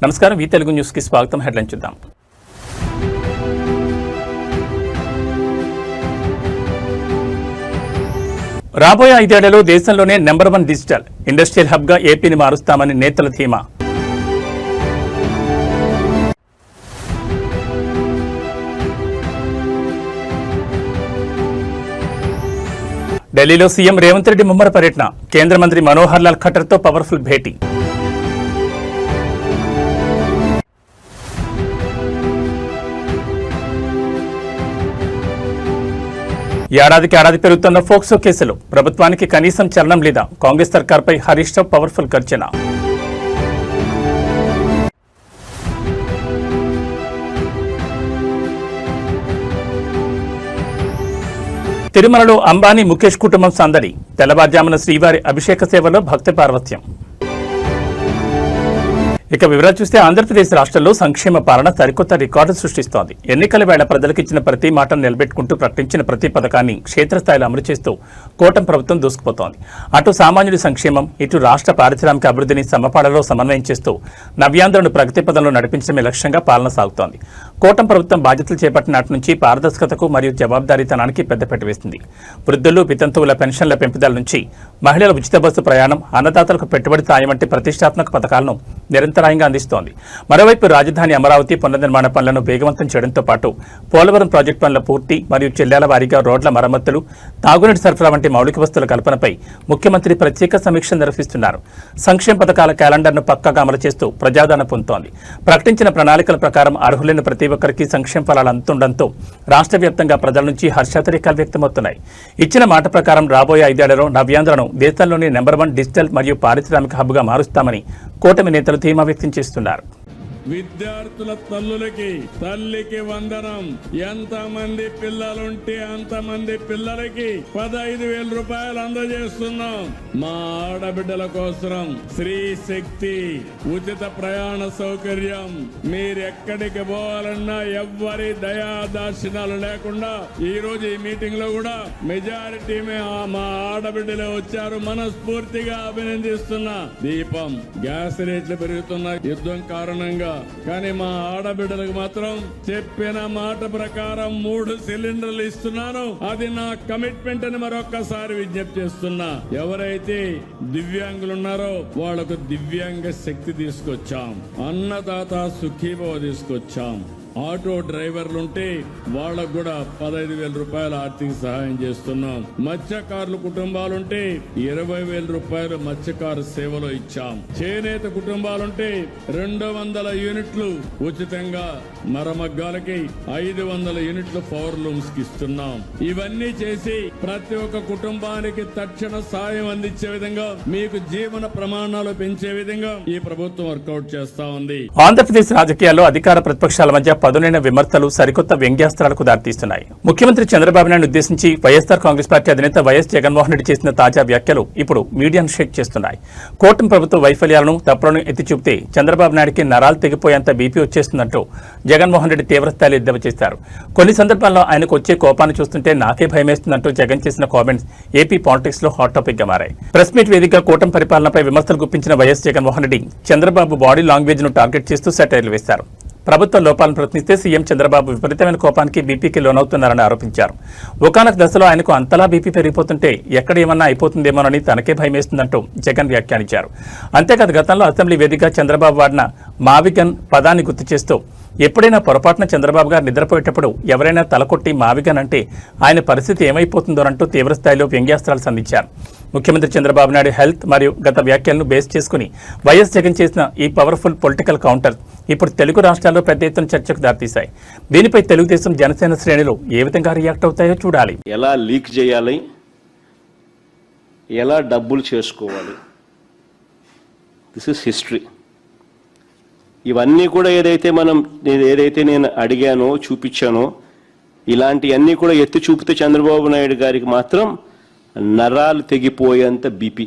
నమస్కారం, ఈ తెలుగు న్యూస్ కి స్వాగతం. హెడ్లైన్ చూద్దాం. రాబోయే 5 ఏళ్లలో దేశంలోనే నెంబర్ 1 డిజిటల్ ఇండస్ట్రియల్ హబ్ గా ఏపీని మారుస్తామని నేతల ధీమా. ఢిల్లీలో సీఎం రేవంత్ రెడ్డి ముమ్మర పర్యటన. కేంద్ర మంత్రి మనోహర్ లాల్ ఖట్టర్తో పవర్ఫుల్ భేటీ. ఏడాది పెరుగుతున్న ఫోక్సో కేసులు. ప్రభుత్వానికి కనీసం చలనం లేదా? కాంగ్రెస్ సర్కార్పై హరీష్ రావు పవర్ఫుల్ గర్జన. తిరుమలలో అంబానీ ముఖేష్ కుటుంబం సందడి. తెల్లవారుజామున శ్రీవారి అభిషేక సేవలో భక్తి పార్వత్యం. ఇక వివరాలు చూస్తే, ఆంధ్రప్రదేశ్ రాష్ట్రంలో సంక్షేమ పాలన సరికొత్త రికార్డు సృష్టిస్తోంది. ఎన్నికల వేళ ప్రజలకు ఇచ్చిన ప్రతి మాటను నిలబెట్టుకుంటూ ప్రకటించిన ప్రతి పథకాన్ని క్షేత్రస్థాయిలో అమలు చేస్తూ కూటమి ప్రభుత్వం దూసుకుపోతోంది. అటు సామాన్యుడి సంక్షేమం, ఇటు రాష్ట్ర పారిశ్రామిక అభివృద్ధిని సమపాళలో సమన్వయం చేస్తూ నవ్యాంధ్రను ప్రగతి పదంలో నడిపించడమే లక్ష్యంగా పాలన సాగుతోంది. కూటమి ప్రభుత్వం బాధ్యతలు చేపట్టిన నాటి నుంచి పారదర్శకతకు మరియు జవాబుదారీతనానికి పెద్దపీట వేసింది. వృద్ధులు, వితంతువుల పెన్షన్ల పెంపుదల నుంచి మహిళల ఉచిత బస్సు ప్రయాణం, అన్నదాతలకు పెట్టుబడి సాయం వంటి ప్రతిష్టాత్మక పథకాలను నిరంతరాయంగా అందిస్తోంది. మరోవైపు రాజధాని అమరావతి పునర్నిర్మాణ పనులను వేగవంతం చేయడంతో పాటు పోలవరం ప్రాజెక్టు పనుల పూర్తి మరియు జిల్లాల వారీగా రోడ్ల మరమ్మతులు, తాగునీటి సరఫరా వంటి మౌలిక వస్తువుల కల్పనపై ముఖ్యమంత్రి ప్రత్యేక సమీక్ష నిర్వహిస్తున్నారు. సంక్షేమ పథకాల క్యాలెండర్ను పక్కాగా అమలు చేస్తూ ప్రజాదరణ పొందుతోంది. ప్రకటించిన ప్రణాళికల ప్రకారం అర్హులైన ప్రతి ఒక్కరికి సంక్షేమ ఫలాలు అందుతుండటంతో రాష్ట్ర వ్యాప్తంగా ప్రజల నుంచి హర్షాతిరేకాలు వ్యక్తమవుతున్నాయి. ఇచ్చిన మాట ప్రకారం రాబోయే 5 ఏళ్లలో నవ్యాంధ్రను దేశంలోని నెంబర్ 1 డిజిటల్ మరియు పారిశ్రామిక హబ్గా మారుస్తామని కూటమి నేతలు ధీమా వ్యక్తం చేస్తున్నారు. విద్యార్థుల తల్లికి వందనం. ఎంతమంది పిల్లలుంటే అంతమంది పిల్లలకి 15,000 రూపాయలు అందజేస్తున్నాం. మా ఆడబిడ్డల కోసం శ్రీ శక్తి ఉచిత ప్రయాణ సౌకర్యం. మీరెక్కడికి పోవాలన్నా ఎవ్వరి దయాదార్శనాలు లేకుండా ఈ రోజు ఈ మీటింగ్ లో కూడా మెజారిటీ మా ఆడబిడ్డలే వచ్చారు. మనస్ఫూర్తిగా అభినందిస్తున్నా. దీపం గ్యాస్ రేట్లు పెరుగుతున్న యుద్ధం కారణంగా, కానీ మా ఆడబిడ్డలకు మాత్రం చెప్పిన మాట ప్రకారం 3 సిలిండర్లు ఇస్తున్నాను. అది నా కమిట్మెంట్ అని మరొక్కసారి విజ్ఞప్తి చేస్తున్నా. ఎవరైతే దివ్యాంగులు ఉన్నారో వాళ్లకు దివ్యాంగ శక్తి తీసుకొచ్చాం. అన్నదాత సుఖీభవ తీసుకొచ్చాం. ఆటో డ్రైవర్లుంటే వాళ్లకు కూడా 15,000 రూపాయల ఆర్థిక సహాయం చేస్తున్నాం. మత్స్యకారులు కుటుంబాలుంటే 20,000 రూపాయలు మత్స్యకారు సేవలో ఇచ్చాం. చేనేత కుటుంబాలుంటే 200 యూనిట్లు ఉచితంగా మరమగ్గాలకి 500 యూనిట్లు పవర్ లూమ్స్ కి ఇస్తున్నాం. ఇవన్నీ చేసి ప్రతి ఒక్క కుటుంబానికి తక్షణ సాయం అందించే విధంగా, మీకు జీవన ప్రమాణాలు పెంచే విధంగా ఈ ప్రభుత్వం వర్కౌట్ చేస్తా ఉంది. ఆంధ్రప్రదేశ్ రాజకీయాల్లో అధికార ప్రతిపక్షాల మధ్య పదునైన విమర్శలు సరికొత్త వ్యంగ్యాస్త్రాలకు దారితీస్తున్నాయి. ముఖ్యమంత్రి చంద్రబాబు నాయుడు ఉద్దేశించి వైఎస్ఆర్ కాంగ్రెస్ పార్టీ అధినేత వైఎస్ జగన్మోహన్ రెడ్డి చేసిన తాజా వ్యాఖ్యలు ఇప్పుడు మీడియాను షేక్ చేస్తున్నాయి. కూటమి ప్రభుత్వ వైఫల్యాలను, తప్పులను ఎత్తి చూపితే చంద్రబాబు నాయుడికి నరాలు తెగిపోయేంత బీపీ వచ్చేస్తుందంటూ జగన్మోహన్ రెడ్డి తీవ్రస్థాయిలో ఎద్దేవా చేశారు. కొన్ని సందర్భాల్లో ఆయనకు వచ్చే కోపాన్ని చూస్తుంటే నాకే భయమేస్తుందంటూ జగన్ చేసిన కామెంట్స్ ఏపీ పాలిటిక్స్ లో హాట్ టాపిక్ గా మారాయి. ప్రెస్ మీట్ వేదికగా కూటమి పరిపాలనపై విమర్శలు గుప్పించిన YS Jaganmohan Reddy Chandrababu body language ను టార్గెట్ చేస్తూ సెటైర్లు వేశారు. ప్రభుత్వ లోపాలను ప్రశ్నిస్తే సీఎం చంద్రబాబు విపరీతమైన కోపానికి బీపీకి లోనవుతున్నారని ఆరోపించారు. ఒకానొక దశలో ఆయనకు అంతలా బీపీ పెరిగిపోతుంటే ఎక్కడ ఏమన్నా అయిపోతుందేమోనని తనకే భయమేస్తుందంటూ జగన్ వ్యాఖ్యానించారు. అంతేకాదు గతంలో అసెంబ్లీ వేదికగా చంద్రబాబు వాడిన మావిగన్ పదాన్ని గుర్తు చేస్తూ ఎప్పుడైనా పొరపాటున చంద్రబాబు గారు నిద్రపోయేటప్పుడు ఎవరైనా తలకొట్టి మావిగన్ అంటే ఆయన పరిస్థితి ఏమైపోతుందోనంటూ తీవ్రస్థాయిలో వ్యంగ్యాస్త్రాలు సంధించారు. ముఖ్యమంత్రి చంద్రబాబు నాయుడు హెల్త్ మరియు గత వ్యాఖ్యలను బేస్ చేసుకుని వైఎస్ జగన్ చేసిన ఈ పవర్ఫుల్ పొలిటికల్ కౌంటర్ ఇప్పుడు తెలుగు రాష్ట్రాల్లో పెద్ద ఎత్తున చర్చకు దారితీశాయి. దీనిపై తెలుగుదేశం, జనసేన శ్రేణులు ఏ విధంగా రియాక్ట్ అవుతాయో చూడాలి. ఎలా లీక్ చేయాలి, ఎలా డబ్బులు చేసుకోవాలి, దిస్ ఇస్ హిస్టరీ. ఇవన్నీ కూడా ఏదైతే నేను అడిగానో, చూపించానో, ఇలాంటివన్నీ కూడా ఎత్తి చూపితే చంద్రబాబు నాయుడు గారికి మాత్రం నరాలు తెగిపోయేంత బీపీ,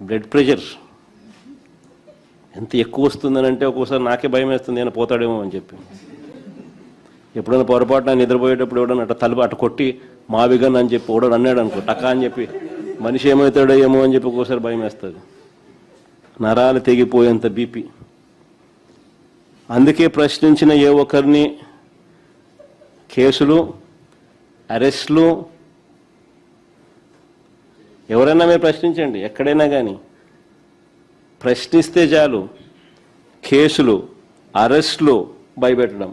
బ్లడ్ ప్రెషర్ ఎంత ఎక్కువ వస్తుందనంటే ఒక్కోసారి నాకే భయం వేస్తుంది, నేను పోతాడేమో అని చెప్పి. ఎప్పుడైనా పొరపాటున నిద్రపోయేటప్పుడు ఎవడన్నా అట్ట తలుపు అట్ట కొట్టి మావిగన్ అని చెప్పి ఓడని అన్నాడు అనుకో, టకా అని చెప్పి మనిషి ఏమవుతాడో ఏమో అని చెప్పి ఒక్కోసారి భయం వేస్తుంది. నరాలు తెగిపోయేంత బీపీ. అందుకే ప్రశ్నించిన ఏ ఒక్కరిని కేసులు, అరెస్టులు, ఎవరైనా మీరు ప్రశ్నించండి, ఎక్కడైనా కానీ ప్రశ్నిస్తే చాలు కేసులు, అరెస్టులు, భయపెట్టడం.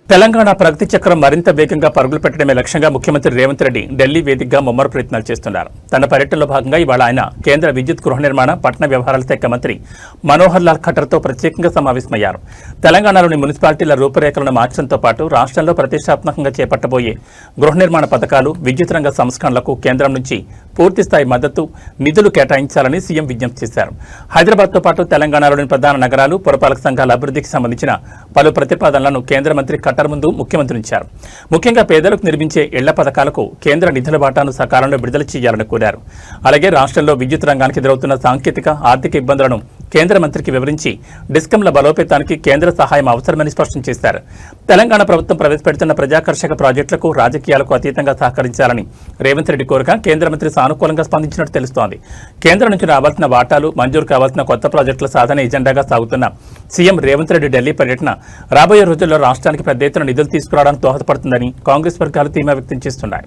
తెలంగాణ ప్రగతి చక్రం మరింత వేగంగా పరుగులు పెట్టడమే లక్ష్యంగా ముఖ్యమంత్రి రేవంత్ రెడ్డి ఢిల్లీ వేదికగా ముమ్మర ప్రయత్నాలు చేస్తున్నారు. తన పర్యటనలో భాగంగా ఇవాళ ఆయన కేంద్ర విద్యుత్, గృహ నిర్మాణ, పట్టణ వ్యవహారాల శాఖ మంత్రి మనోహర్ లాల్ ఖట్టర్తో ప్రత్యేకంగా సమావేశమయ్యారు. తెలంగాణలోని మున్సిపాలిటీల రూపురేఖలను మార్చడంతో పాటు రాష్ట్రంలో ప్రతిష్టాత్మకంగా చేపట్టబోయే గృహ నిర్మాణ పథకాలు, విద్యుత్ రంగ సంస్కరణలకు కేంద్రం నుంచి పూర్తిస్థాయి మద్దతు, నిధులు కేటాయించాలని సీఎం విజ్ఞప్తి చేశారు. హైదరాబాద్తో పాటు తెలంగాణలోని ప్రధాన నగరాలు, పురపాలక సంఘాల అభివృద్ధికి సంబంధించిన పలు ప్రతిపాదనలను కేంద్ర మంత్రి ఖట్టర్ ముందు ముఖ్యమంత్రి ఉంచారు. ముఖ్యంగా పేదలకు నిర్మించే ఇళ్ల పథకాలకు కేంద్ర నిధుల వాటాను సకాలంలో విడుదల చేయాలని కోరారు. అలాగే రాష్ట్రంలో విద్యుత్ రంగానికి ఎదురవుతున్న సాంకేతిక, ఆర్థిక ఇబ్బందులను కేంద్ర మంత్రికి వివరించి డిస్కంల బలోపేతానికి కేంద్ర సహాయం అవసరమని స్పష్టం చేశారు. తెలంగాణ ప్రభుత్వం ప్రవేశపెడుతున్న ప్రజాకర్షక ప్రాజెక్టులకు, రాజకీయాలకు అతీతంగా సహకరించాలని రేవంత్ రెడ్డి కోరగా కేంద్ర మంత్రి సానుకూలంగా స్పందించినట్టు తెలుస్తోంది. కేంద్రం నుంచి రావాల్సిన వాటాలు, మంజూరు కావాల్సిన కొత్త ప్రాజెక్టుల సాధన ఎజెండాగా సాగుతున్న సీఎం రేవంత్ రెడ్డి ఢిల్లీ పర్యటన రాబోయే రోజుల్లో రాష్ట్రానికి పెద్ద ఎత్తున నిధులు తీసుకురావడానికి దోహదపడుతుందని కాంగ్రెస్ వర్గాలు ధీమా వ్యక్తం చేస్తున్నాయి.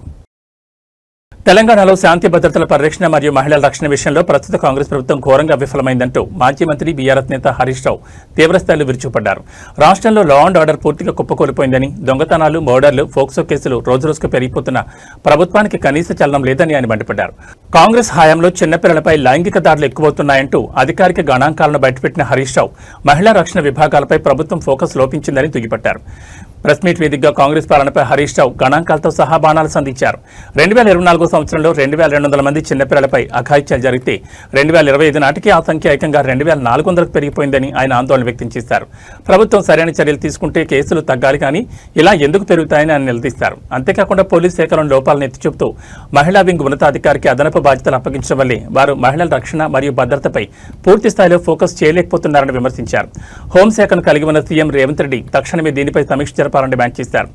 తెలంగాణలో శాంతి భద్రతల పరిరక్షణ మరియు మహిళల రక్షణ విషయంలో ప్రస్తుత కాంగ్రెస్ ప్రభుత్వం ఘోరంగా విఫలమైందంటూ మాజీ మంత్రి బీఆర్ఎస్ నేత హరీష్ రావు తీవ్రస్థాయిలో విరుచుకుపడ్డారు. రాష్ట్రంలో లా అండ్ ఆర్డర్ పూర్తిగా కుప్పకూలిపోయిందని, దొంగతనాలు, మర్డర్లు, ఫోక్సో కేసులు రోజురోజుకు పెరిగిపోతున్న ప్రభుత్వానికి కనీస చలనం లేదని ఆయన మండిపడ్డారు. కాంగ్రెస్ హయాంలో చిన్నపిల్లలపై లైంగిక దాడులు ఎక్కువవుతున్నాయంటూ అధికారిక గణాంకాలను బయటపెట్టిన హరీష్ రావు మహిళా రక్షణ విభాగాలపై ప్రభుత్వం ఫోకస్ లోపించిందని దుయ్యబట్టారు. ప్రెస్ మీట్ వేదికగా కాంగ్రెస్ పాలనపై హరీష్ రావు గణాంకాలతో సహా బాణాలు సంధించారు. 2024 సంవత్సరంలో 2200 మంది చిన్నపిల్లలపై అఘాయిత్యాలు జరిగితే 2025 నాటికి ఆ సంఖ్య ఏకంగా 2400కు పెరిగిపోయిందని ఆయన ఆందోళన వ్యక్తం చేశారు. ప్రభుత్వం సరైన చర్యలు తీసుకుంటే కేసులు తగ్గాలి కానీ ఇలా ఎందుకు పెరుగుతాయని ఆయన నిలదీశారు. అంతేకాకుండా పోలీస్ శాఖలో లోపాలను ఎత్తి చూపుతూ మహిళా వింగ్ ఉన్నతాధికారికి అదనపు బాధ్యతలు అప్పగించడం వల్లే వారు మహిళల రక్షణ మరియు భద్రతపై పూర్తి స్థాయిలో ఫోకస్ చేయలేకపోతున్నారని విమర్శించారు. హోంశాఖను కలిగి ఉన్న సీఎం రేవంత్ రెడ్డి తక్షణమే దీనిపై సమీక్ష జరపాలని డిమాండ్ చేశారు.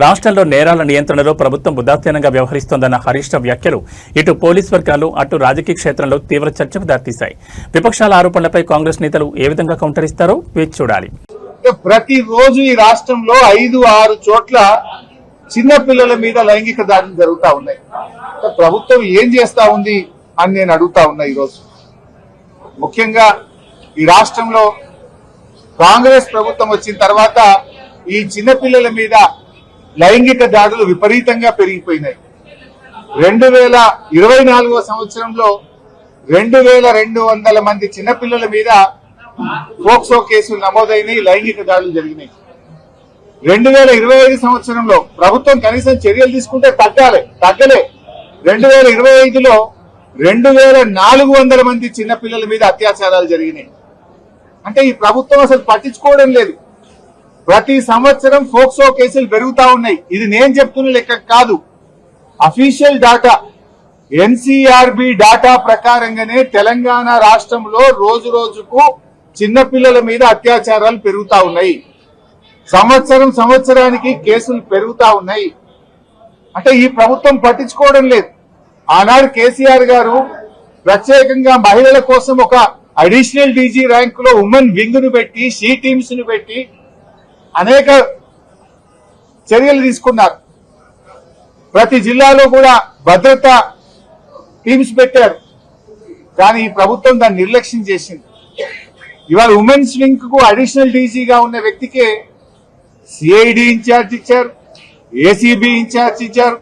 రాష్ట్రంలో నేరాల నియంత్రణలో ప్రభుత్వం ఉదాసీనంగా వ్యవహరిస్తోందన్న హరీష్ రావు వ్యాఖ్యలు ఇటు పోలీస్ వర్గాలు, అటు రాజకీయ క్షేత్రంలో తీవ్ర చర్చకు దారితీశాయి. విపక్షాల ఆరోపణలపై కాంగ్రెస్ నేతలు ఏ విధంగా కౌంటర్ ఇస్తారో వేచి చూడాలి. ప్రతిరోజు ఈ రాష్ట్రంలో 5-6 చోట్ల చిన్న పిల్లల మీద లైంగిక దాడులు జరుగుతా ఉన్నాయి. ప్రభుత్వం ఏం చేస్తా ఉంది అని నేను అడుగుతా ఉన్నా. ఈరోజు ముఖ్యంగా ఈ రాష్ట్రంలో కాంగ్రెస్ ప్రభుత్వం వచ్చిన తర్వాత ఈ చిన్నపిల్లల మీద లైంగిక దాడులు విపరీతంగా పెరిగిపోయినాయి. 2024 సంవత్సరంలో 2200 మంది చిన్నపిల్లల మీద పోక్సో కేసులు నమోదైనాయి, లైంగిక దాడులు జరిగినాయి. 2025 సంవత్సరంలో ప్రభుత్వం కనీసం చర్యలు తీసుకుంటే తగ్గలే. 2025లో 2400 మంది చిన్నపిల్లల మీద అత్యాచారాలు జరిగినాయి. అంటే ఈ ప్రభుత్వం అసలు పట్టించుకోవడం లేదు. ప్రతి సంవత్సరం ఫోక్సో కేసులు పెరుగుతా ఉన్నాయి. ఇది నేను చెప్తున్న లెక్క కాదు, అఫీషియల్ డాటా. ఎన్సీఆర్బీ డాటా ప్రకారంగానే తెలంగాణ రాష్ట్రంలో రోజు రోజుకు చిన్నపిల్లల మీద అత్యాచారాలు పెరుగుతా ఉన్నాయి. సంవత్సరానికి కేసులు పెరుగుతా ఉన్నాయి. అంటే ఈ ప్రభుత్వం పట్టించుకోవడం లేదు. ఆనాడు కేసీఆర్ గారు ప్రత్యేకంగా మహిళల కోసం ఒక అడిషనల్ డీజీ ర్యాంకులో ఉమెన్ వింగ్ ను పెట్టి, షీ టీమ్స్ ను పెట్టి అనేక చర్యలు తీసుకున్నారు. ప్రతి జిల్లాలో కూడా భద్రతా టీమ్స్ పెట్టారు. కానీ ఈ ప్రభుత్వం దాన్ని నిర్లక్ష్యం చేసింది. ఇవాళ ఉమెన్స్ వింగ్ కు అడిషనల్ డీజీగా ఉన్న వ్యక్తికే సిఐడి ఇన్ఛార్జ్ ఇచ్చారు, ఏసీబీ ఇన్ఛార్జ్ ఇచ్చారు.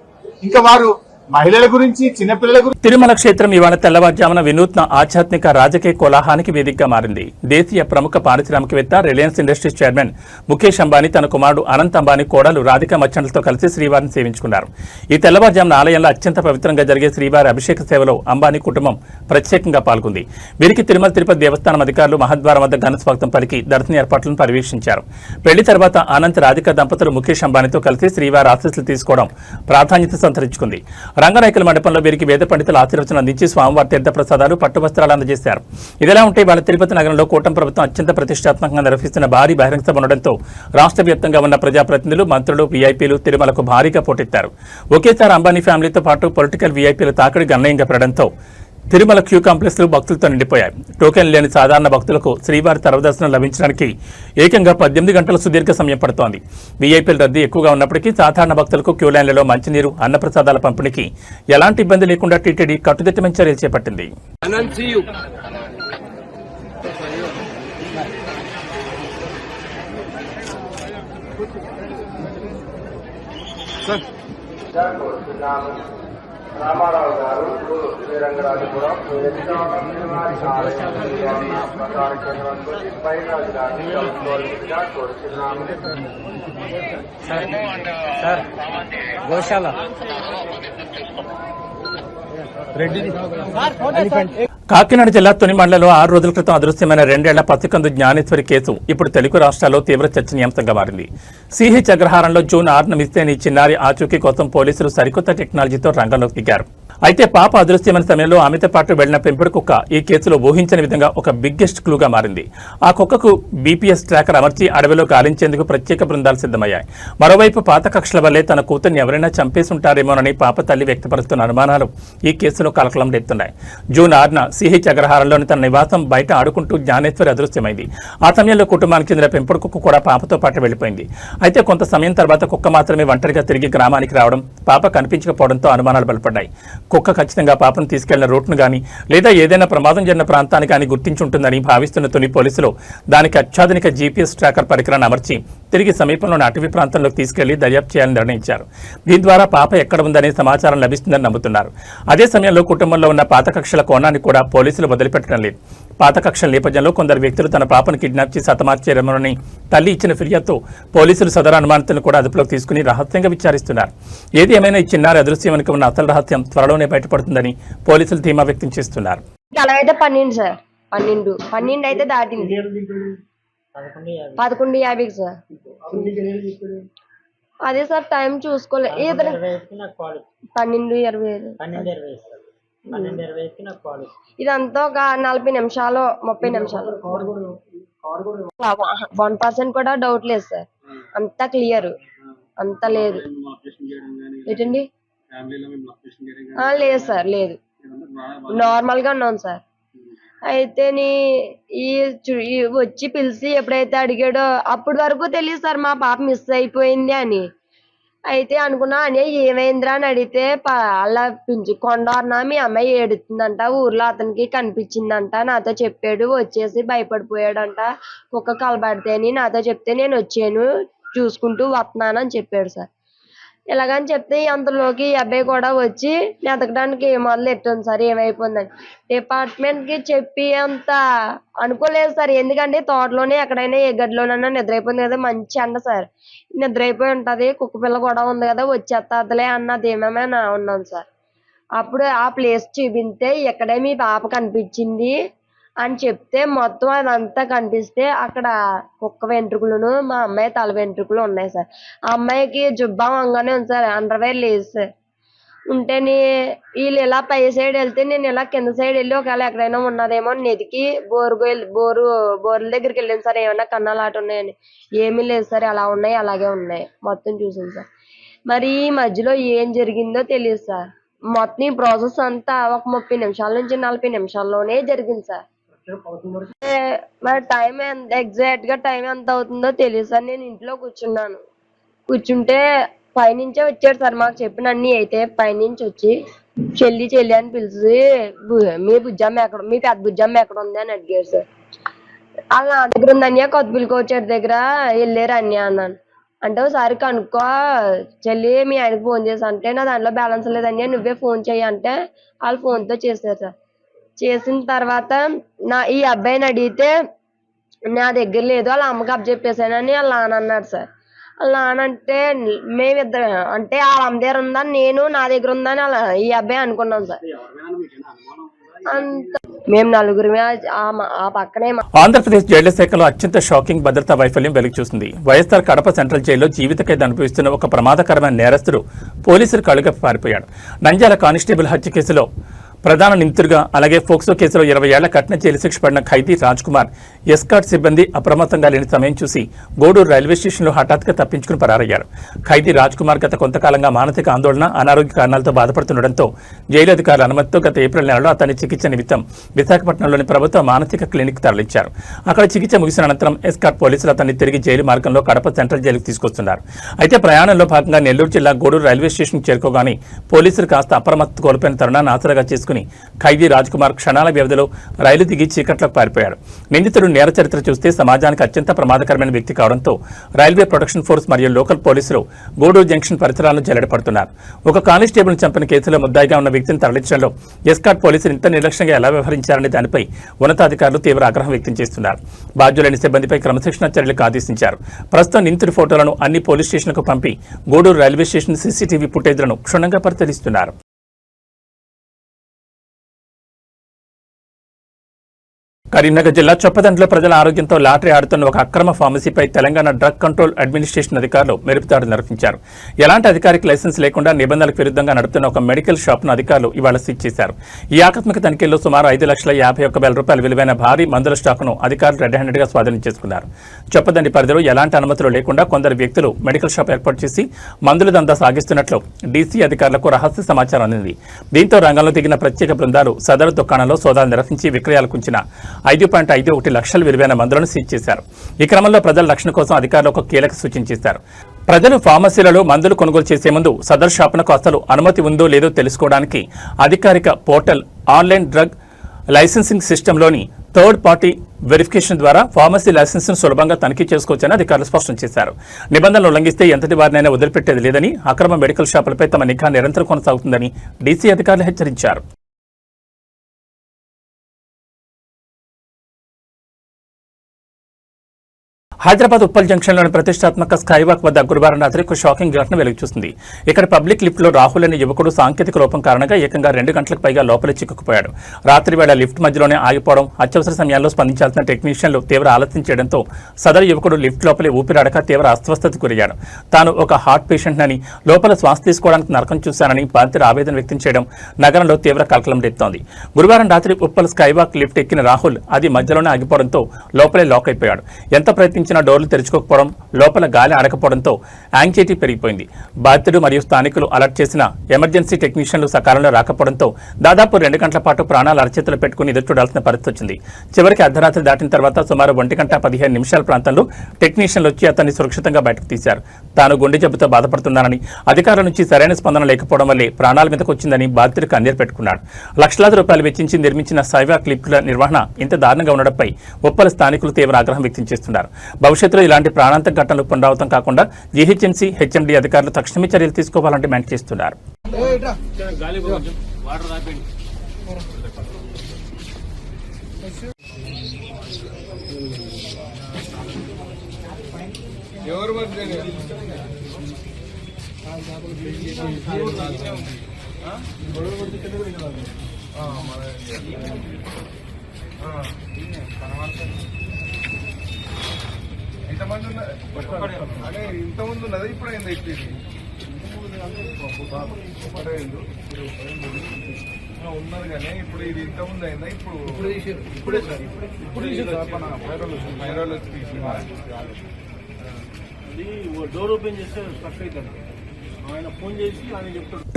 ఇంకా వారు మహిళల గురించి, చిన్నపిల్లల గురించి. తిరుమల క్షేత్రం ఇవాళ తెల్లవారుజామున వినూత్న ఆధ్యాత్మిక రాజకీయ కోలాహానికి వేదికగా మారింది. దేశీయ ప్రముఖ పారిశ్రామికవేత్త, Reliance industries chairman Mukesh Ambani తన కుమారుడు అనంత్ అంబానీ కోడలు రాధికా మర్చెంట్లతో కలిసి శ్రీవారిని సేవించుకున్నారు. ఈ తెల్లవారుజామున ఆలయంలో అత్యంత పవిత్రంగా జరిగే శ్రీవారి అభిషేక సేవలో అంబానీ కుటుంబం ప్రత్యేకంగా పాల్గొంది. వీరికి తిరుమల తిరుపతి దేవస్థానం అధికారులు మహద్వారం వద్ద ఘన స్వాగతం పలికి దర్శన ఏర్పాట్లను పర్యవేక్షించారు. పెళ్లి తర్వాత అనంత్, రాధికా దంపతులు ముఖేష్ అంబానీతో కలిసి శ్రీవారి ఆశీస్సులు తీసుకోవడం ప్రాధాన్యత సంతరించుకుంది. రంగనాయకుల మండపంలో వీరికి వేద పండితుల ఆశీర్వచనం అందించి స్వామివారి తీర్థ ప్రసాదాలు, పట్టు వస్త్రాలు అందజేశారు. ఇదిలా ఉంటే వాళ్ళ తిరుపతి నగరంలో కూటమి ప్రభుత్వం అత్యంత ప్రతిష్టాత్మకంగా నిర్వహిస్తున్న భారీ బహిరంగ సభ ఉండడంతో రాష్ట్ర వ్యాప్తంగా ఉన్న ప్రజాప్రతినిధులు, మంత్రులు, వీఐపీలు తిరుమలకు భారీగా పోటెత్తారు. ఒకేసారి అంబానీ ఫ్యామిలీతో పాటు పొలిటికల్ వీఐపీల తాకిడి గణనీయంగా పెరగడంతో తిరుమల క్యూ కాంప్లెక్స్లు భక్తులతో నిండిపోయాయి. టోకెన్ లేని సాధారణ భక్తులకు శ్రీవారి సర్వదర్శనం లభించడానికి ఏకంగా 18 గంటల సుదీర్ఘ సమయం పడుతోంది. వీఐపీల రద్దీ ఎక్కువగా ఉన్నప్పటికీ సాధారణ భక్తులకు క్యూ లైన్లలో మంచినీరు, అన్నప్రసాదాల పంపిణీకి ఎలాంటి ఇబ్బంది లేకుండా టీటీడీ కట్టుదిట్టమైన చర్యలు చేపట్టింది. రామారావు గారు శ్రీరంగరాజపురం ప్రచార కేంద్రంలో బైరాజు సార్ గోశాల కాకినాడ జిల్లా తుని మండలంలో 6 రోజుల క్రితం అదృశ్యమైన 2 ఏళ్ల పసికందు జ్ఞానేశ్వరి కేసు ఇప్పుడు తెలుగు రాష్ట్రాల్లో తీవ్ర చర్చనీయాంశంగా మారింది. సిహెచ్ అగ్రహారంలో జూన్ 6న మిస్సైన ఈ చిన్నారి ఆచూకీ కోసం పోలీసులు సరికొత్త టెక్నాలజీతో రంగంలోకి దిగారు. అయితే పాప అదృశ్యమైన సమయంలో ఆమెతో పాటు వెళ్లిన పెంపుడు కుక్క ఈ కేసులో ఊహించని విధంగా ఒక బిగ్గెస్ట్ క్లూగా మారింది. ఆ కుక్కకు బీపీఎస్ ట్రాకర్ అమర్చి అడవిలో గాలించేందుకు ప్రత్యేక బృందాలు సిద్ధమయ్యాయి. మరోవైపు పాత కక్షల వల్లే తన కూతుర్ని ఎవరైనా చంపేసుంటారేమోనని పాప తల్లి వ్యక్తపరుస్తున్న అనుమానాలు ఈ కేసులో కలకలం రేపుతున్నాయి. జూన్ 6న సిహెచ్ అగ్రహారంలోని తన నివాసం బయట ఆడుకుంటూ జ్ఞానేశ్వరి అదృశ్యమైంది. ఆ సమయంలో కుటుంబానికి చెందిన పెంపుడు కుక్క కూడా పాపతో పాటు వెళ్లిపోయింది. అయితే కొంత సమయం తర్వాత కుక్క మాత్రమే ఒంటరిగా తిరిగి గ్రామానికి రావడం, పాప కనిపించకపోవడంతో అనుమానాలు బలపడ్డాయి. కుక్క ఖచ్చితంగా పాపను తీసుకెళ్లిన రూట్ను గానీ లేదా ఏదైనా ప్రమాదం జరిగిన ప్రాంతాన్ని కానీ గుర్తించుంటుందని భావిస్తున్న తుని పోలీసులు దానికి అత్యాధునిక జీపీఎస్ ట్రాకర్ పరికరాన్ని అమర్చి తిరిగి సమీపంలోని అటవీ ప్రాంతంలోకి తీసుకెళ్లి దర్యాప్తు చేయాలని నిర్ణయించారు. దీని ద్వారా పాప ఎక్కడ ఉందనే సమాచారం లభిస్తుందని నమ్ముతున్నారు. అదే సమయంలో కుటుంబంలో ఉన్న పాత కక్షల కోణాన్ని కూడా పోలీసులు వదిలిపెట్టడం లేదు. పాత కక్షల నేపథ్యంలో కొందరు వ్యక్తులు తన పాపను కిడ్నాప్ చేసి హతమార్చారేమోనని తల్లి ఇచ్చిన ఫిర్యాదుతో పోలీసులు సదరు అనుమానితులను కూడా అదుపులోకి తీసుకుని రహస్యంగా విచారిస్తున్నారు. ఏది ఏమైనా ఈ చిన్నారి అదృశ్యం వెనుక ఉన్న అసలు రహస్యం త్వరలోనే బయటపడుతుందని పోలీసులు ధీమా వ్యక్తం చేస్తున్నారు. అయితే 12 సార్ 12 అయితే దాటింది 11:50 సార్. అదే సార్ టైం చూసుకోలేదు. 12:20 ఇదంతా ఒక 40 నిమిషాలు 30 నిమిషాలు 1% కూడా డౌట్ లేదు సార్. అంతా క్లియర్, అంతా లేదు. ఏంటండి? లేదు సార్, లేదు, నార్మల్ గా ఉన్నాను సార్. అయితే వచ్చి పిలిచి ఎప్పుడైతే అడిగాడో అప్పటి వరకు తెలియదు సార్ మా పాప మిస్ అయిపోయింది అని. అయితే అనుకున్నా అని ఏమైందిరా అని అడిగితే అలా కొండవరన మీ అమ్మాయి ఏడుతుందంట, ఊర్లో అతనికి కనిపించిందంట, నాతో చెప్పాడు, వచ్చేసి భయపడిపోయాడంట, కుక్క కలబడితే అని నాతో చెప్తే నేను వచ్చాను చూసుకుంటూ వస్తున్నానని చెప్పాడు సార్. ఇలాగని చెప్తే అంతలోకి ఈ అబ్బాయి కూడా వచ్చి ఎతకడానికి మొదలు ఎట్టుంది సార్ ఏమైపోయిందని. డిపార్ట్మెంట్ కి చెప్పి అంత అనుకోలేదు సార్. ఎందుకంటే తోటలోనే ఎక్కడైనా ఏ గదిలోనైనా నిద్రైపోయింది కదా, మంచి ఎండ సార్, నిద్రైపోయి ఉంటది, కుక్క పిల్ల కూడా ఉంది కదా, వచ్చేస్తాదిలే అన్నది ఏమేమైనా ఉన్నాను సార్. అప్పుడు ఆ ప్లేస్ చూపిస్తే ఇక్కడే మీ పాప కనిపించింది అని చెప్తే మొత్తం అదంతా కనిపిస్తే అక్కడ కుక్క వెంట్రుకలను మా అమ్మాయి తల వెంట్రుకలు ఉన్నాయి సార్. ఆ అమ్మాయికి జుబ్బా వంగానే ఉంది సార్, అండర్వేర్ లేదు సార్. ఉంటేనే వీళ్ళు ఇలా పై సైడ్ వెళ్తే నేను ఇలా కింద సైడ్ వెళ్ళి ఒకవేళ ఎక్కడైనా ఉన్నదేమో నెతికి బోర్ల దగ్గరికి వెళ్ళాను సార్. ఏమన్నా కన్నాలు ఆట ఉన్నాయని ఏమీ లేదు సార్, ఎలా ఉన్నాయి అలాగే ఉన్నాయి, మొత్తం చూసాను సార్. మరి ఈ మధ్యలో ఏం జరిగిందో తెలియదు సార్. మొత్తం ఈ ప్రాసెస్ అంతా ఒక 30 నిమిషాల నుంచి 40 నిమిషాల్లోనే జరిగింది సార్. మరి టైం ఎగ్జాక్ట్ గా టైం ఎంత అవుతుందో తెలియదు సార్. నేను ఇంట్లో కూర్చుంటే పైనుంచే వచ్చాడు సార్ మాకు చెప్పిన అన్ని. అయితే పైనుంచి వచ్చి చెల్లి అని పిలిచి మీ పెద్ద బుజ్జమ్మ ఎక్కడ ఉంది అని అడిగారు సార్. అలా దగ్గర ఉంది అన్య కొత్తపల్లి కోచర్ దగ్గర వెళ్ళారు అన్య అన్నాను. అంటే ఒకసారి కనుక్కో చెల్లి, మీ ఆయనకి ఫోన్ చేసి అంటే నా దాంట్లో బ్యాలెన్స్ లేదన్య, నువ్వే ఫోన్ చెయ్యి అంటే వాళ్ళు ఫోన్తో చేశారు సార్. చేసిన తర్వాత ఈ అబ్బాయిని అడిగితే నా దగ్గర లేదు, వాళ్ళ అమ్మకి అప్పచెప్పేసానని వాళ్ళ నాన్న అన్నాడు సార్. వాళ్ళ నాన్న అంటే మేమిద్దరం అంటే వాళ్ళ అమ్మ దగ్గర ఉందా, నేను నా దగ్గర ఉందని అలా ఈ అబ్బాయి అనుకున్నాం సార్. అంత మేము నలుగురిమే ఆ పక్కనే. ఆంధ్రప్రదేశ్ జైళ్ల శాఖలో అత్యంత షాకింగ్ భద్రతా వైఫల్యం వెలుగు చూసింది. వైఎస్ఆర్ కడప సెంట్రల్ జైల్లో జీవిత ఖైదు అనుభవిస్తున్న ఒక ప్రమాదకరమైన నేరస్తుడు పోలీసులు కళ్ళుగప్పి పారిపోయాడు. నంద్యాల కానిస్టేబుల్ హత్య కేసులో ప్రధాన నిందితుడిగా అలాగే ఫోక్సో కేసులో 20 ఏళ్ల కఠిన జైలు శిక్ష పడిన ఖైదీ రాజ్ కుమార్ ఎస్కాట్ సిబ్బంది అప్రమత్తంగా లేని సమయం చూసి గూడూరు రైల్వే స్టేషన్లో హఠాత్తుగా తప్పించుకుని పరారయ్యారు. ఖైదీ రాజ్ కుమార్ గత కొంతకాలంగా మానసిక ఆందోళన, అనారోగ్య కారణాలతో బాధపడుతుండటంతో జైలు అధికారుల అనుమతితో గత ఏప్రిల్ నెలలో అతని చికిత్స నిమిత్తం విశాఖపట్నంలోని ప్రభుత్వ మానసిక క్లినిక్ తరలించారు. అక్కడ చికిత్స ముగిసిన అనంతరం ఎస్కాట్ పోలీసులు అతన్ని తిరిగి జైలు మార్గంలో కడప సెంట్రల్ జైలుకు తీసుకొస్తున్నారు. అయితే ప్రయాణంలో భాగంగా నెల్లూరు జిల్లా గూడూరు రైల్వే స్టేషన్కు చేరుకోగానే పోలీసులు కాస్త అప్రమత్తత కోల్పోయిన తరుణాన్ని ఆసరాగా చేసుకుని ఖైదీ రాజ్ కుమార్ క్షణాల వ్యవధిలో రైలు దిగి చీకట్లోకి పారిపోయాడు. నిందితుడు నేర చరిత్ర చూస్తే సమాజానికి అత్యంత ప్రమాదకరమైన వ్యక్తి కావడంతో రైల్వే ప్రొటెక్షన్ ఫోర్స్ మరియు లోకల్ పోలీసులు గూడూరు జంక్షన్ పరిసరాలను జల్లెడపడుతున్నారు. ఒక కానిస్టేబుల్ చంపిన కేసులో ముద్దాయిగా ఉన్న వ్యక్తిని తరలించడంలో ఎస్కాట్ పోలీసులు ఇంత నిర్లక్ష్యంగా ఎలా వ్యవహరించారనే దానిపై ఉన్నతాధికారులు తీవ్ర ఆగ్రహం వ్యక్తం చేస్తున్నారు. బాధ్యులైన సిబ్బందిపై క్రమశిక్షణ చర్యలకు ఆదేశించారు. ప్రస్తుతం నిందితుడి ఫోటోలను అన్ని పోలీస్ స్టేషన్లకు పంపి గూడూరు రైల్వే స్టేషన్ సీసీటీవీ ఫుటేజ్లను క్షుణ్ణంగా పరిశీలిస్తున్నారు. కరీంనగర్ జిల్లా చొప్పదండిలో ప్రజల ఆరోగ్యంతో లాటరీ ఆడుతున్న ఒక అక్రమ ఫార్మసీపై తెలంగాణ డ్రగ్ కంట్రోల్ అడ్మినిస్ట్రేషన్ అధికారులు మెరుపుదాడులు నిర్వహించారు. ఎలాంటి అధికారిక లైసెన్స్ లేకుండా నిబంధనలకు విరుద్ధంగా నడుపుతున్న ఒక మెడికల్ షాప్ను అధికారులు ఇవాళ సీజ్ చేశారు. ఈ ఆకస్మిక తనిఖీల్లో సుమారు 5,51,000 రూపాయల విలువైన భారీ మందుల స్టాకును అధికారులు రెడ్ హ్యాండెడ్గా స్వాధీనం చేసుకున్నారు. చొప్పదండి పరిధిలో ఎలాంటి అనుమతులు లేకుండా కొందరు వ్యక్తులు మెడికల్ షాప్ ఏర్పాటు చేసి మందుల దందా సాగిస్తున్నట్లు డీసీ అధికారులకు రహస్య సమాచారం అందింది. దీంతో రంగంలో దిగిన ప్రత్యేక బృందాలు సదరు దుకాణంలో సోదాలు నిర్వహించి విక్రయాలకు ఉంచిన 5.51 లక్షల విలువైన మందులను సీజ్ చేశారు. ఈ క్రమంలో ప్రజల రక్షణ కోసం అధికారులు ఒక కీలక సూచన చేశారు. ప్రజలు ఫార్మసీలలో మందులు కొనుగోలు చేసే ముందు సదరు షాపునకు అసలు అనుమతి ఉందో లేదో తెలుసుకోవడానికి అధికారిక పోర్టల్ ఆన్లైన్ డ్రగ్ లైసెన్సింగ్ సిస్టంలోని థర్డ్ పార్టీ వెరిఫికేషన్ ద్వారా ఫార్మసీ లైసెన్స్ను సులభంగా తనిఖీ చేసుకోవచ్చని అధికారులు స్పష్టం చేశారు. నిబంధనలు ఉల్లంఘిస్తే ఎంతటి వారినైనా వదిలిపెట్టేది లేదని, అక్రమ మెడికల్ షాపులపై తమ నిఘా నిరంతరం కొనసాగుతుందని డీసీ అధికారులు హెచ్చరించారు. హైదరాబాద్ ఉప్పల్ జంక్షన్లోని ప్రతిష్టాత్మక స్కైవాక్ వద్ద గురువారం రాత్రి ఒక షాకింగ్ ఘటన వెలుగు చూసింది. ఇక్కడ పబ్లిక్ లిఫ్ట్లో రాహుల్ అనే యువకుడు సాంకేతిక లోపం కారణంగా ఏకంగా 2 గంటలకు పైగా లోపలి చిక్కుకుపోయాడు. రాత్రి వేళ లిఫ్ట్ మధ్యలోనే ఆగిపోవడం, అత్యవసర సమయాల్లో స్పందించాల్సిన టెక్నీషియన్లు తీవ్ర ఆలస్యం చేయడంతో సదరు యువకుడు లిఫ్ట్ లోపలి ఊపిరాడక తీవ్ర అస్వస్థతకు గురయ్యాడు. తాను ఒక హార్ట్ పేషెంట్నని, లోపల శ్వాస తీసుకోవడానికి నరకం చూశానని బాధితుడు ఆవేదన వ్యక్తం చేయడం నగరంలో తీవ్ర కలకలం రేపుతోంది. గురువారం రాత్రి ఉప్పల్ స్కైవాక్ లిఫ్ట్ ఎక్కిన రాహుల్ అది మధ్యలోనే ఆగిపోవడంతో లోపలే లాక్ అయిపోయాడు. ఎంత ప్రయత్నించినా డోర్లు తెరుచుకోకపోవడం, లోపల గాలి ఆడకపోవడంతో యాంగ్జైటీ పెరిగిపోయింది. బాధితుడు మరియు స్థానికులు అలర్ట్ చేసిన ఎమర్జెన్సీ టెక్నీషియన్లు సకాలంలో రాకపోవడంతో దాదాపు 2 గంటల పాటు ప్రాణాలు అరచేతులు పెట్టుకుని ఎదురు చూడాల్సిన పరిస్థితి వచ్చింది. చివరికి అర్ధరాత్రి దాటిన తర్వాత సుమారు 1:15 ప్రాంతంలో టెక్నీషియన్లు వచ్చి అతన్ని సురక్షితంగా బయటకు తీశారు. తాను గుండె జబ్బుతో బాధపడుతున్నానని, అధికారుల నుంచి సరైన స్పందన లేకపోవడం వల్లే ప్రాణాల మీదకు వచ్చిందని బాధితుడికి కన్నీరు పెట్టుకున్నాడు. లక్షలాది రూపాయలు వెచ్చించి నిర్మించిన స్కైవాక్ లిఫ్ట్ల నిర్వహణ ఇంత దారుణంగా ఉండడంపై ఉప్పల్ స్థానికులు తీవ్ర ఆగ్రహం వ్యక్తం చేస్తున్నారు. భవిష్యత్తులో ఇలాంటి ప్రాణాంతక ఘటనలు పునరావృతం కాకుండా జీహెచ్ఎంసీ, హెచ్ఎండీ అధికారులు తక్షణమే చర్యలు తీసుకోవాలని డిమాండ్ చేస్తున్నారు. ఇంతమంది అదే ఇంతమంది ఉన్నది ఇప్పుడు అయింది ఉన్నది కానీ ఇప్పుడు ఇది ఇంతకుముందు అయిందా? ఇప్పుడే సార్ వైరాల్ వచ్చి డోర్ ఓపెన్ చేస్తే స్ట్రక్ అవుతుంది.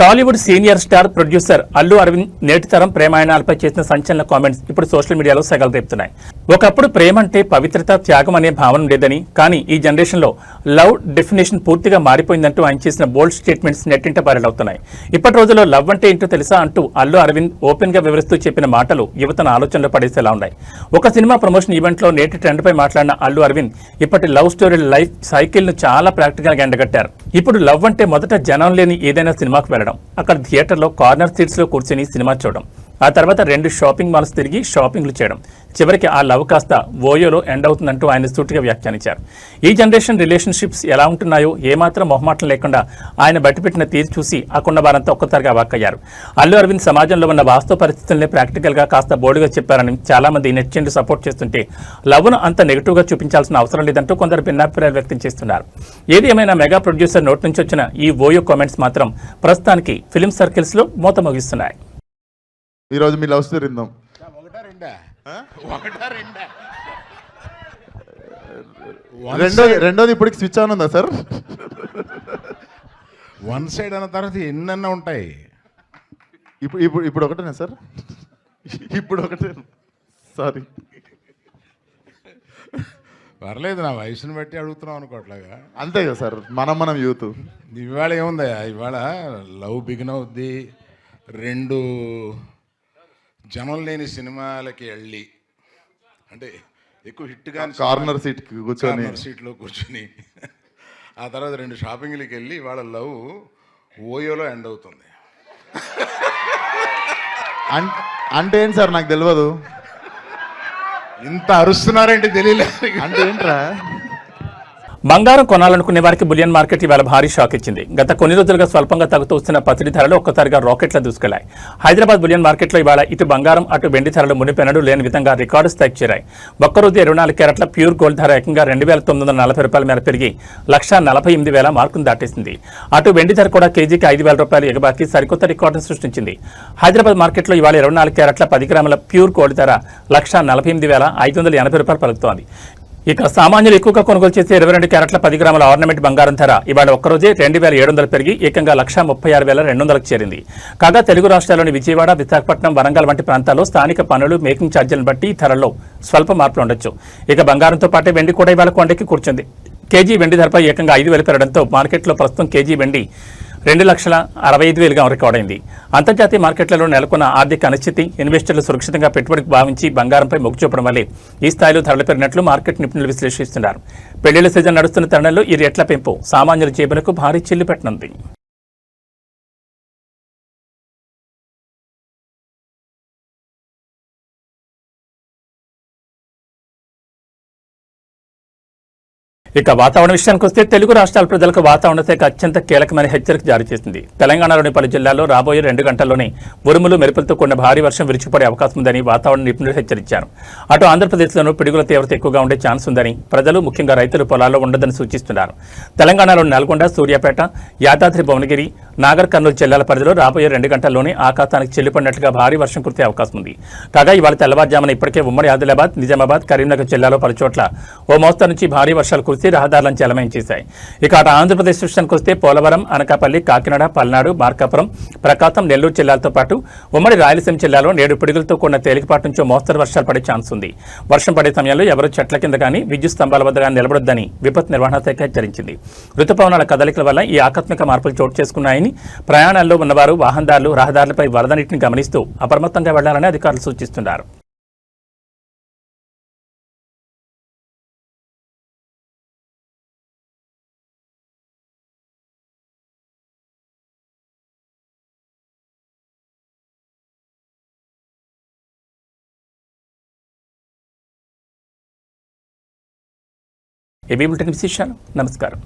Tollywood senior star producer Allu Aravind నేటి తరం ప్రేమాయణాలపై చేసిన సంచలన కామెంట్స్ ఇప్పుడు సోషల్ మీడియాలో సెగలు రేపుతున్నాయి. ఒకప్పుడు ప్రేమ అంటే పవిత్రత, త్యాగం అనే భావన ఉండేదని, కానీ ఈ జనరేషన్ లో లవ్ డెఫినేషన్ పూర్తిగా మారిపోయిందంటూ ఆయన చేసిన బోల్డ్ స్టేట్మెంట్స్ నెట్టింట వైరల్ అవుతున్నాయి. ఇప్పటి రోజుల్లో లవ్ అంటే ఏంటో తెలుసా అంటూ అల్లు అరవింద్ ఓపెన్ గా వివరిస్తూ చెప్పిన మాటలు యువతను ఆలోచనలో పడేసేలా ఉన్నాయి. ఒక సినిమా ప్రమోషన్ ఈవెంట్ లో నేటి ట్రెండ్ పై మాట్లాడిన అల్లు అరవింద్ ఇప్పటి లవ్ స్టోరీ లైఫ్ సైకిల్ ను చాలా ప్రాక్టికల్ గా ఎండగట్టారు. ఇప్పుడు లవ్ అంటే మొదట జనం లేని ఏదైనా సినిమాకు వెళ్ళడం, అక్కడ థియేటర్లో కార్నర్ సీట్స్ లో కూర్చొని సినిమా చూడడం, ఆ తర్వాత 2 షాపింగ్ మాల్స్ తిరిగి షాపింగ్లు చేయడం, చివరికి ఆ లవ్ కాస్త ఓయోలో ఎండ్ అవుతుందంటూ ఆయన సూటిగా వ్యాఖ్యానించారు. ఈ జనరేషన్ రిలేషన్షిప్స్ ఎలా ఉంటున్నాయో ఏమాత్రం మొహమాటం లేకుండా ఆయన బయటపెట్టిన తీరు చూసి ఆ కొండ వారంతా ఒక్కసారిగా వాక్కయ్యారు. అల్లు అరవింద్ సమాజంలో ఉన్న వాస్తవ పరిస్థితుల్ని ప్రాక్టికల్ గా కాస్త బోర్డుగా చెప్పారని చాలా మంది నెటిజన్లు సపోర్ట్ చేస్తుంటే లవ్ను అంత నెగిటివ్ గా చూపించాల్సిన అవసరం లేదంటూ కొందరు భిన్నాభిప్రాయాలు వ్యక్తం చేస్తున్నారు. ఏది ఏమైనా మెగా ప్రొడ్యూసర్ నోటి నుంచి వచ్చిన ఈ ఓయో కామెంట్స్ మాత్రం ప్రస్తుతానికి ఫిల్మ్ సర్కిల్స్ లో మోత మోగిస్తున్నాయి. ఈరోజు మీ లవ్ స్టోరీ విందాం. రెండోది ఇప్పటికి స్విచ్ ఆన్ ఉందా సార్? వన్ సైడ్ అన్న తర్వాత ఎన్నన్నా ఉంటాయి. ఇప్పుడు ఒకటేనా సార్? ఇప్పుడు ఒకటే, సారీ. పర్లేదు, నా వయసుని బట్టి అడుగుతున్నాం అనుకోవట్లాగా. అంతే కదా సార్, మనం యూత్. ఇవాళ ఏముందా, ఇవాళ లవ్ బిగిన్ అవుద్ది. 2 జనం లేని సినిమాలకి వెళ్ళి, అంటే ఎక్కువ హిట్ కానీ కార్నర్ సీట్లో కూర్చొని ఆ తర్వాత 2 షాపింగ్లకి వెళ్ళి ఇవాళ లవ్ ఓయోలో ఎండ్ అవుతుంది. అంటే ఏంటి సార్, నాకు తెలియదు. ఇంత అరుస్తున్నారంటే తెలియలేదు. అంటే ఏంట్రా? బంగారం కొనాలనుకునే వారికి బులియన్ మార్కెట్ ఇవాళ భారీ షాక్ ఇచ్చింది. గత కొన్ని రోజులుగా స్వల్పంగా తగ్గుతూ వస్తున్న పసిడి ధరలు ఒక్కసారిగా రాకెట్ల దూసుకెళ్లాయి. హైదరాబాద్ బులియన్ మార్కెట్లో ఇవాళ ఇటు బంగారం అటు వెండి ధరలు మునిపెన్నడూ లేని విధంగా రికార్డు స్థాయికి చేరాయి. ఒక్కరోజు 24 క్యారెట్ల ప్యూర్ గోల్డ్ ధర ఏకంగా 2,940 రూపాయల మేర పెరిగి 1,48,000 మార్కును దాటేసింది. అటు వెండి ధర కూడా కేజీకి 5,000 రూపాయలు ఎగబాకి సరికొత్త రికార్డును సృష్టించింది. హైదరాబాద్ మార్కెట్లో ఇవాళ 24 క్యారెట్ల 10 గ్రాముల ప్యూర్ గోల్డ్ ధర 1,48,580 రూపాయలు పలుకుతోంది. ఇక సామాన్యులు ఎక్కువగా కొనుగోలు చేసే 22 క్యారెట్ల 10 గ్రాముల ఆర్నమెంట్ బంగారం ధర ఇవాళ ఒక్కరోజే 2,700 పెరిగి ఏకంగా 1,36,200కు చేరింది. కాగా తెలుగు రాష్ట్రాల్లోని విజయవాడ, విశాఖపట్నం, వరంగల్ వంటి ప్రాంతాల్లో స్థానిక పన్నులు, మేకింగ్ ఛార్జీలను బట్టి ధరల్లో స్వల్ప మార్పులు ఉండొచ్చు. ఇక బంగారంతో పాటే వెండి కూడా ఇవాళ కొండెక్కి కూర్చుంది. కేజీ వెండి ధరపై ఏకంగా 5,000 పెరగడంతో మార్కెట్లో ప్రస్తుతం కేజీ వెండి 2,65,000గా రికార్డైంది. అంతర్జాతీయ మార్కెట్లలో నెలకొన్న ఆర్థిక అనిశ్చితి, ఇన్వెస్టర్లు సురక్షితంగా పెట్టుబడికి భావించి బంగారంపై మొగ్గు చూపడం వల్లే ఈ స్థాయిలో ధరలు పెరిగినట్లు మార్కెట్ నిపుణులు విశ్లేషిస్తున్నారు. పెళ్లిళ్ల సీజన్ నడుస్తున్న తరుణంలో ఈ రేట్ల పెంపు సామాన్యుల జేబులకు భారీ చిల్లు పెట్టనుంది. ఇక వాతావరణ విషయానికి వస్తే తెలుగు రాష్ట్రాల ప్రజలకు వాతావరణ శాఖ అత్యంత కీలకమైన హెచ్చరిక జారీ చేసింది. తెలంగాణలోని పలు జిల్లాల్లో రాబోయే 2 గంటల్లోనే ఉరుములు, మెరుపులతో కూడిన భారీ వర్షం విరుచుకుపడే అవకాశం ఉందని వాతావరణ నిపుణులు హెచ్చరించారు. అటు ఆంధ్రప్రదేశ్లోనూ పిడుగుల తీవ్రత ఎక్కువగా ఉండే ఛాన్స్ ఉందని, ప్రజలు ముఖ్యంగా రైతులు పొలాల్లో ఉండదని సూచిస్తున్నారు. తెలంగాణలోని నల్గొండ, సూర్యాపేట, యాదాద్రి భువనగిరి, నాగర్ కర్నూలు జిల్లాల పరిధిలో రాబోయే 2 గంటల్లోనే ఆకాశానికి చెల్లిపడినట్లుగా భారీ వర్షం కురిసే అవకాశం ఉంది. కాగా ఇవాళ తెల్లవారుజామున ఇప్పటికే ఉమ్మడి ఆదిలాబాద్, నిజామాబాద్, కరీంనగర్ జిల్లాలో పలుచోట్ల ఓ మోస్తరు నుంచి భారీ వర్షాలు కురిసి రహదారులను జలమయం చేశాయి. ఇక అటు ఆంధ్రప్రదేశ్ విషయానికి వస్తే పోలవరం, అనకాపల్లి, కాకినాడ, పల్నాడు, మార్కాపురం, ప్రకాశం, నెల్లూరు జిల్లాలతో పాటు ఉమ్మడి రాయలసీమ జిల్లాలో నేడు పిడుగులతో కూడిన తేలికపాటి నుంచి మోస్తరు వర్షాలు పడే ఛాన్స్ ఉంది. వర్షం పడే సమయంలో ఎవరూ చెట్ల కింద కానీ, విద్యుత్ స్తంభాల వద్ద కానీ నిలబడొద్దని విపత్తు నిర్వహణ శాఖ హెచ్చరించింది. రుతుపవనాల కదలికల వల్ల ఈ ఆకస్మిక మార్పులు చోటు చేసుకున్నాయని, ప్రయాణాల్లో ఉన్నవారు, వాహనదారులు రహదారులపై వరద నీటిని గమనిస్తూ అప్రమత్తంగా వెళ్లాలని అధికారులు సూచిస్తున్నారు. ఏబీ బులెటిన్ విశేషాలు. నమస్కారం.